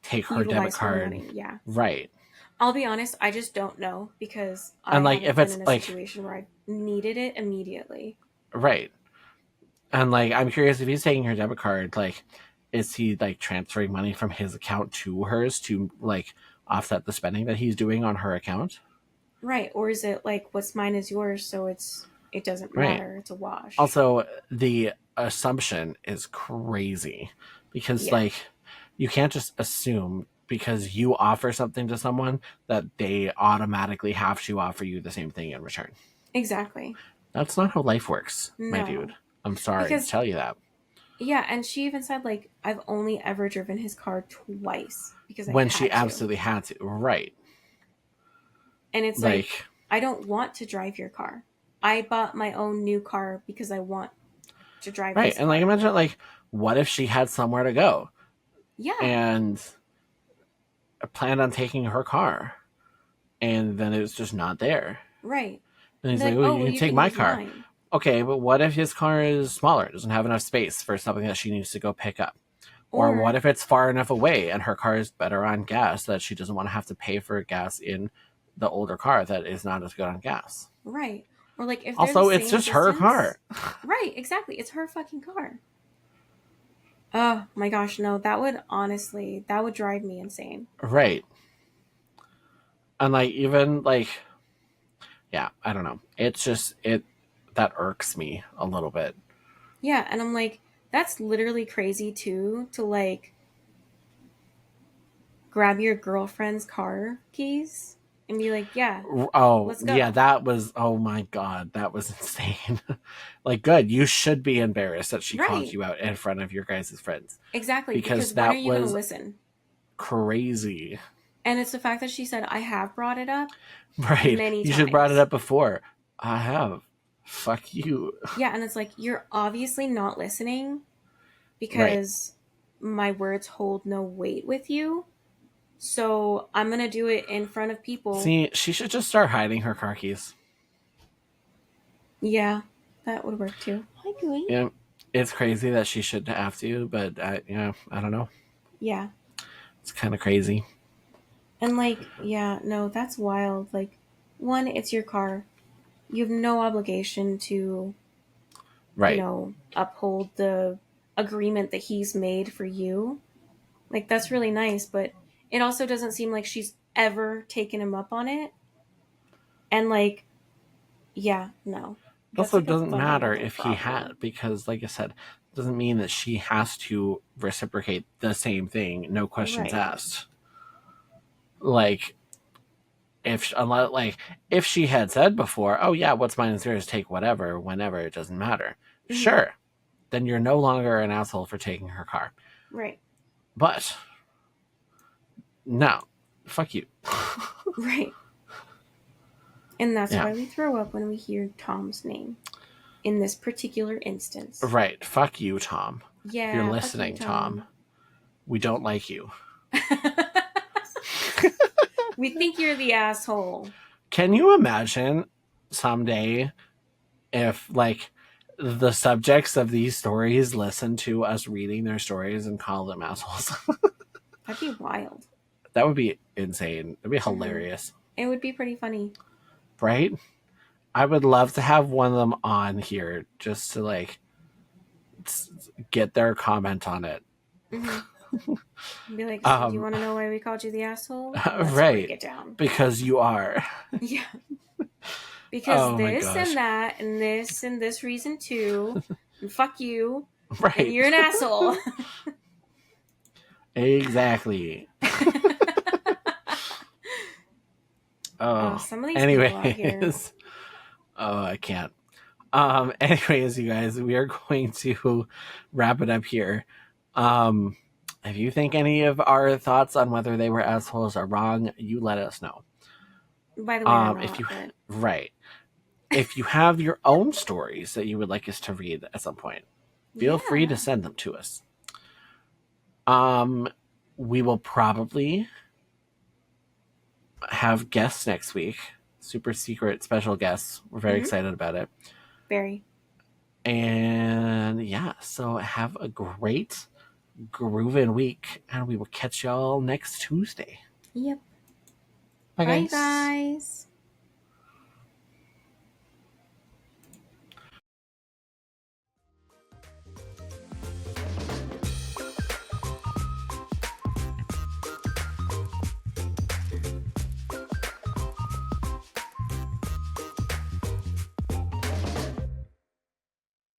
take her debit card. Yeah. Right. I'll be honest, I just don't know because I haven't been in a situation where I needed it immediately. Right. And like I'm curious if he's taking her debit card, like is he like transferring money from his account to hers to like offset the spending that he's doing on her account? Right. Or is it like what's mine is yours, so it doesn't matter. Right. It's a wash. Also, the assumption is crazy because like you can't just assume because you offer something to someone that they automatically have to offer you the same thing in return. Exactly. That's not how life works, my dude. I'm sorry to tell you that. Yeah, and she even said, like, I've only ever driven his car twice because when she absolutely had to. Right. And it's like, I don't want to drive your car. I bought my own new car because I want to drive right. And like imagine like what if she had somewhere to go? Yeah. And planned on taking her car and then it was just not there. Right. And he's like, well, you can take my car. Mine. Okay, but what if his car is smaller, doesn't have enough space for something that she needs to go pick up? Or what if it's far enough away and her car is better on gas that she doesn't want to have to pay for gas in the older car that is not as good on gas? Right. Or like if also it's just her car. Right, exactly. It's her fucking car. Oh my gosh, no, that would drive me insane. Right. And like even like yeah, I don't know. It's just that irks me a little bit. Yeah, and I'm like, that's literally crazy too, to like grab your girlfriend's car keys and be like, yeah, Oh, let's go. yeah, that was, oh my God, that was insane. Like, good. You should be embarrassed that she called Right. you out in front of your guys' friends. Exactly. Because When are that you going to was listen? crazy. And it's the fact that she said, I have brought it up Right. many You times. should have brought it up before. I have. Fuck you. Yeah, and it's like, you're obviously not listening because my words hold no weight with you. So I'm going to do it in front of people. See, she should just start hiding her car keys. Yeah, that would work too. Hi, Gooey. Yeah, it's crazy that she shouldn't have to, but I don't know. Yeah. It's kind of crazy. And like, yeah, no, that's wild. Like, one, it's your car. You have no obligation to, Right. uphold the agreement that he's made for you. Like, that's really nice, but it also doesn't seem like she's ever taken him up on it. And like, yeah, no. It That's also like a doesn't matter fundamental if he problem. had, because like I said, it doesn't mean that she has to reciprocate the same thing, no questions Right. asked. Like, if she had said before, oh yeah, what's mine is yours, take whatever, whenever, it doesn't matter. Mhm. Sure. Then you're no longer an asshole for taking her car. Right. But no. Fuck you. Right. And that's Yeah. why we throw up when we hear Tom's name in this particular instance. Right. Fuck you, Tom. Yeah. If you're listening, fuck you, Tom, we don't like you. We think you're the asshole. Can you imagine someday if, like, the subjects of these stories listen to us reading their stories and call them assholes? That'd be wild. That would be insane. That'd be hilarious. It would be pretty funny. Right? I would love to have one of them on here just to, like, get their comment on it. Mm-hmm. Be like, so do you want to know why we called you the asshole? Let's right. break it down. Because you are. Yeah. Because this gosh. and that and this reason too. And fuck you. Right. And you're an asshole. Exactly. Some of these people out here. Oh, I can't. Anyways, you guys, we are going to wrap it up here. If you think any of our thoughts on whether they were assholes are wrong, you let us know. By the way, not, if you right, if you have your own stories that you would like us to read at some point, feel free to send them to us. We will probably have guests next week. Super secret special guests. We're very excited about it. Very. And yeah, so have a great grooving week, and we will catch y'all next Tuesday. Yep. Bye, guys.